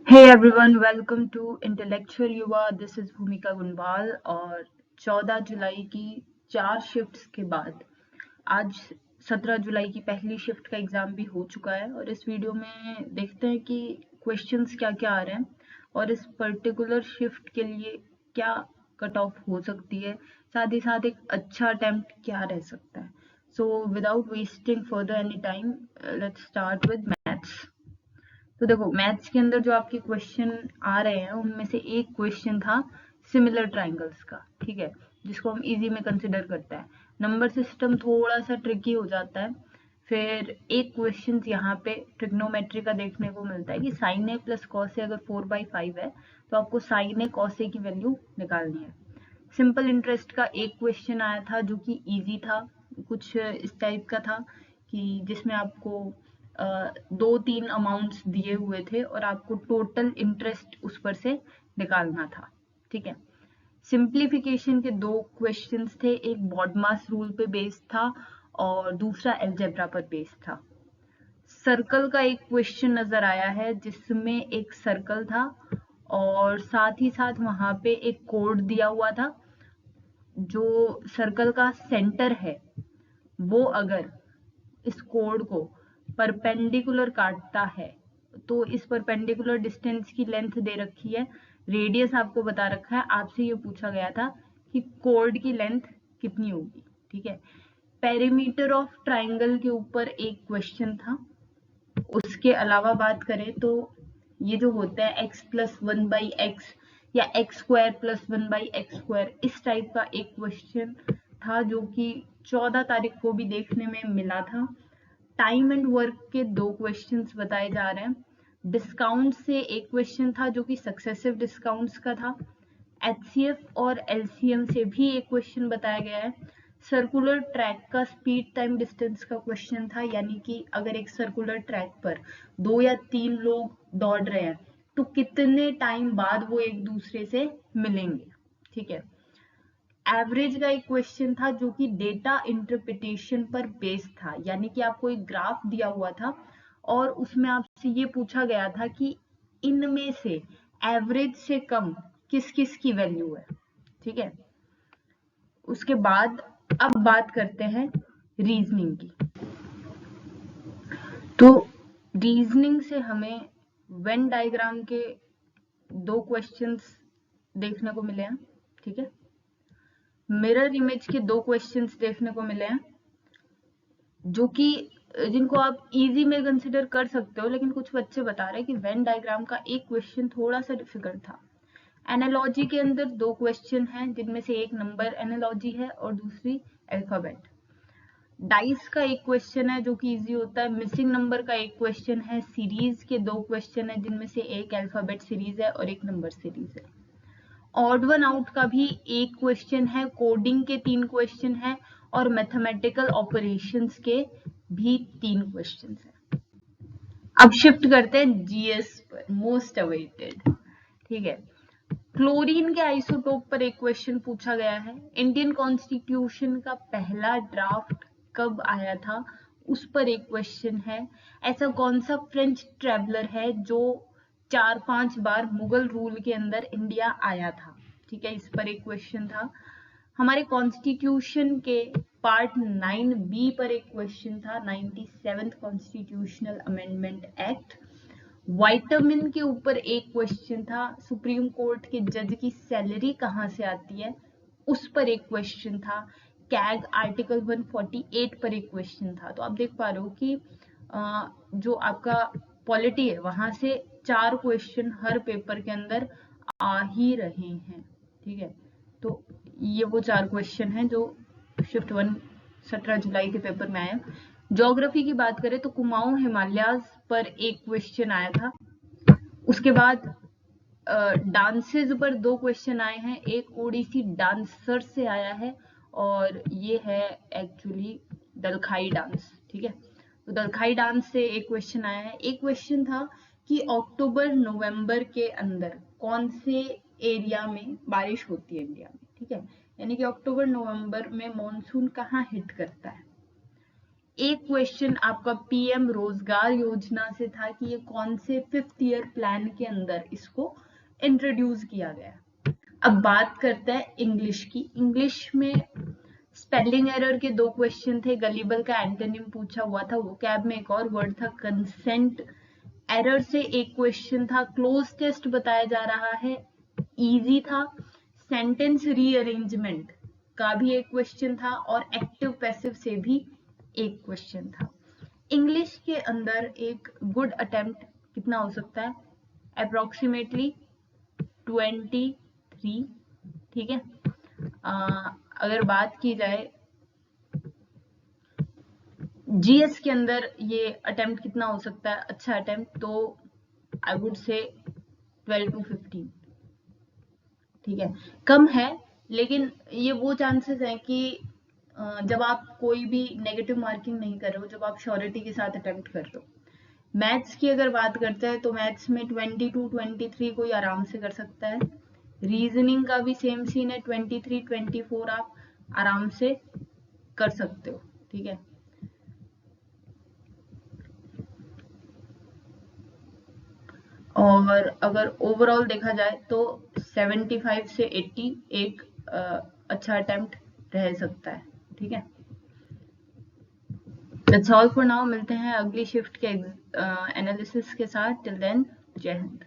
Hey everyone, welcome to Intellectual युवा. This is भूमिका गुनवाल और 14 जुलाई की 4 शिफ्ट्स के बाद आज 17 जुलाई की पहली शिफ्ट का एग्जाम भी हो चुका है और इस वीडियो में देखते हैं कि क्वेश्चंस क्या क्या आ रहे हैं और इस पर्टिकुलर शिफ्ट के लिए क्या कट ऑफ हो सकती है, साथ ही साथ एक अच्छा अटेम्प्ट क्या रह सकता है. So without wasting further any time, let's start with maths. तो देखो, मैथ्स के अंदर जो आपके क्वेश्चन आ रहे हैं उनमें से एक क्वेश्चन था सिमिलर ट्राइंगल्स का, ठीक है, जिसको हम इजी में कंसिडर करते हैं. नंबर सिस्टम थोड़ा सा ट्रिकी हो जाता है. फिर एक क्वेश्चन यहाँ पे ट्रिग्नोमेट्री का देखने को मिलता है कि sign A plus cos A अगर 4/5 है तो आपको साइन ए कॉस ए की वैल्यू निकालनी है. सिंपल इंटरेस्ट का एक क्वेश्चन आया था जो कि इजी था, कुछ इस टाइप का था कि जिसमें आपको 2-3 अमाउंट्स दिए हुए थे और आपको टोटल इंटरेस्ट उस पर से निकालना था. ठीक है. सिंप्लीफिकेशन के 2 क्वेश्चंस थे, एक बॉडमास रूल पे बेस्ड था और दूसरा अलजेब्रा पर बेस्ड था. सर्कल का एक क्वेश्चन नजर आया है जिसमें एक सर्कल था और साथ ही साथ वहां पे एक कोड दिया हुआ था. जो सर्कल का सेंटर है वो अगर इस कोड को परपेंडिकुलर काटता है तो इस परपेंडिकुलर डिस्टेंस की लेंथ दे रखी है, रेडियस आपको बता रखा है. आपसे ये पूछा गया था कि कोड की लेंथ कितनी होगी. ठीक है. पेरीमीटर ऑफ ट्राइंगल के ऊपर एक क्वेश्चन था. उसके अलावा बात करें तो ये जो होता है x+1/x या x² + 1/x², इस टाइप का एक क्वेश्चन था जो कि 14 तारीख को भी देखने में मिला था. टाइम एंड वर्क के 2 क्वेश्चंस बताए जा रहे हैं. डिस्काउंट से एक क्वेश्चन था जो कि सक्सेसिव डिस्काउंट्स का था. एचसीएफ और एलसीएम से भी एक क्वेश्चन बताया गया है. सर्कुलर ट्रैक का स्पीड टाइम डिस्टेंस का क्वेश्चन था, यानी कि अगर एक सर्कुलर ट्रैक पर 2 या 3 लोग दौड़ रहे हैं तो कितने टाइम बाद वो एक दूसरे से मिलेंगे. ठीक है. एवरेज का एक क्वेश्चन था जो कि डेटा इंटरप्रिटेशन पर बेस्ड था, यानी कि आपको एक ग्राफ दिया हुआ था और उसमें आपसे ये पूछा गया था कि इनमें से एवरेज से कम किस किस की वैल्यू है. ठीक है. उसके बाद अब बात करते हैं रीजनिंग की. तो रीजनिंग से हमें वेन डायग्राम के 2 क्वेश्चंस देखने को मिले हैं. ठीक है. मिरर इमेज के 2 क्वेश्चंस देखने को मिले हैं जो कि जिनको आप इजी में कंसिडर कर सकते हो, लेकिन कुछ बच्चे बता रहे हैं कि वेन डायग्राम का एक क्वेश्चन थोड़ा सा डिफिकल्ट था. एनालॉजी के अंदर 2 क्वेश्चन हैं जिनमें से एक नंबर एनालॉजी है और दूसरी अल्फाबेट. डाइस का एक क्वेश्चन है जो कि इजी होता है. मिसिंग नंबर का एक क्वेश्चन है. सीरीज के 2 क्वेश्चन है जिनमें से एक अल्फाबेट सीरीज है और एक नंबर सीरीज है. ऑड वन आउट का भी एक क्वेश्चन है. कोडिंग के 3 क्वेश्चन है और मैथमेटिकल ऑपरेशंस के भी 3 क्वेश्चन है. अब शिफ्ट करते हैं जीएस पर, मोस्ट अवेटेड. ठीक है. क्लोरीन के आइसोटोप पर एक क्वेश्चन पूछा गया है. इंडियन कॉन्स्टिट्यूशन का पहला ड्राफ्ट कब आया था उस पर एक क्वेश्चन है. ऐसा कौन सा फ्रेंच ट्रेवलर है जो 4-5 बार मुगल रूल के अंदर इंडिया आया था. ठीक है. इस पर एक क्वेश्चन था. हमारे कॉन्स्टिट्यूशन के पार्ट 9B पर एक क्वेश्चन था. 97th constitutional amendment act. Vitamin के ऊपर एक क्वेश्चन था. सुप्रीम कोर्ट के जज की सैलरी कहाँ से आती है उस पर एक क्वेश्चन था. कैग आर्टिकल 148 पर एक क्वेश्चन था. तो आप देख पा रहे हो कि जो आपका पॉलिटी है वहां से 4 क्वेश्चन हर पेपर के अंदर आ ही रहे हैं. ठीक है. तो ये वो 4 क्वेश्चन हैं जो शिफ्ट 1 17 जुलाई के पेपर में आए. ज्योग्राफी की बात करें तो कुमाऊं हिमालयाज पर एक क्वेश्चन आया था. उसके बाद डांसेज पर 2 क्वेश्चन आए हैं. एक ओडिसी डांसर से आया है और ये है एक्चुअली दलखाई डांस. ठीक है. तो दलखाई डांस से एक क्वेश्चन आया है. एक क्वेश्चन था कि अक्टूबर नवंबर के अंदर कौन से एरिया में बारिश होती है इंडिया में. ठीक है. यानी कि अक्टूबर नवंबर में मॉनसून कहाँ हिट करता है. एक क्वेश्चन आपका पीएम रोजगार योजना से था कि ये कौन से 5th ईयर प्लान के अंदर इसको इंट्रोड्यूस किया गया। अब बात करते हैं इंग्लिश की। इंग्लिश में स्पेलिंग एरर के 2 क्वेश्चन थे, गलीबल का एंटोनिम पूछा हुआ था, वो कैब में एक और वर्ड था कंसेंट, एरर से एक क्वेश्चन था, क्लोज टेस्ट बताया जा रहा है, इजी था, सेंटेंस रीअरेंजमेंट का भी एक क्वेश्चन था और एक्टिव पैसिव से भी एक क्वेश्चन था। इंग्लिश के अंदर एक गुड अटेम्प्ट कितना हो सकता है, अप्रोक्सीमेटली 23, ठीक है। अगर बात की जाए जीएस के अंदर ये अटेम्प्ट कितना हो सकता है अच्छा अटेम्प्ट, तो आई वुड से 12 to 15, ठीक है, कम है, लेकिन ये वो चांसेस हैं कि जब आप कोई भी नेगेटिव मार्किंग नहीं कर रहे हो, जब आप श्योरिटी के साथ अटेम्प्ट कर रहे हो। मैथ्स की अगर बात करते हैं तो मैथ्स में 22 to 23 कोई आराम से कर सकता है। रीजनिंग का भी सेम सीन है, 23 24 आप आराम से कर सकते हो, ठीक है। और अगर ओवरऑल देखा जाए तो 75 से 80 एक अच्छा अटेम्प्ट रह सकता है, ठीक है। दैट्स ऑल फॉर नाउ, मिलते हैं अगली शिफ्ट के एनालिसिस के साथ। टिल देन, जय हिंद।